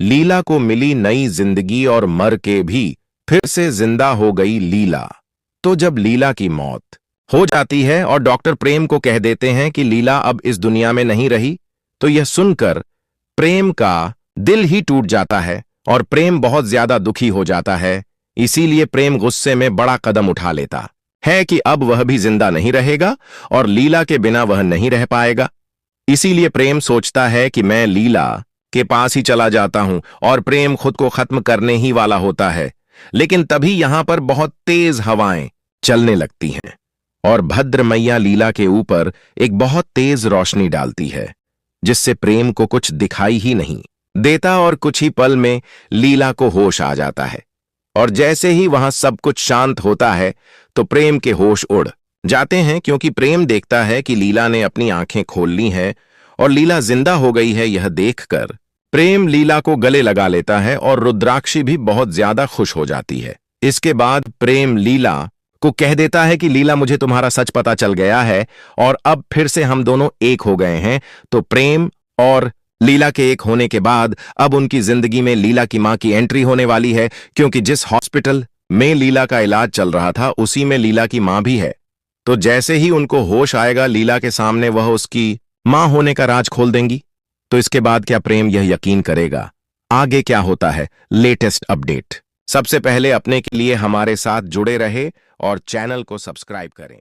लीला को मिली नई जिंदगी और मर के भी फिर से जिंदा हो गई लीला। तो जब लीला की मौत हो जाती है और डॉक्टर प्रेम को कह देते हैं कि लीला अब इस दुनिया में नहीं रही, तो यह सुनकर प्रेम का दिल ही टूट जाता है और प्रेम बहुत ज्यादा दुखी हो जाता है। इसीलिए प्रेम गुस्से में बड़ा कदम उठा लेता है कि अब वह भी जिंदा नहीं रहेगा और लीला के बिना वह नहीं रह पाएगा। इसीलिए प्रेम सोचता है कि मैं लीला के पास ही चला जाता हूं और प्रेम खुद को खत्म करने ही वाला होता है। लेकिन तभी यहां पर बहुत तेज हवाएं चलने लगती हैं और भद्र मैया लीला के ऊपर एक बहुत तेज रोशनी डालती है, जिससे प्रेम को कुछ दिखाई ही नहीं देता और कुछ ही पल में लीला को होश आ जाता है। और जैसे ही वहां सब कुछ शांत होता है तो प्रेम के होश उड़ जाते हैं, क्योंकि प्रेम देखता है कि लीला ने अपनी आंखें खोल ली हैं और लीला जिंदा हो गई है। यह देखकर प्रेम लीला को गले लगा लेता है और रुद्राक्षी भी बहुत ज्यादा खुश हो जाती है। इसके बाद प्रेम लीला को कह देता है कि लीला, मुझे तुम्हारा सच पता चल गया है और अब फिर से हम दोनों एक हो गए हैं। तो प्रेम और लीला के एक होने के बाद अब उनकी जिंदगी में लीला की मां की एंट्री होने वाली है, क्योंकि जिस हॉस्पिटल में लीला का इलाज चल रहा था उसी में लीला की मां भी है। तो जैसे ही उनको होश आएगा लीला के सामने वह उसकी मां होने का राज खोल देंगी। तो इसके बाद क्या प्रेम यह यकीन करेगा? आगे क्या होता है, लेटेस्ट अपडेट सबसे पहले अपने के लिए हमारे साथ जुड़े रहे और चैनल को सब्सक्राइब करें।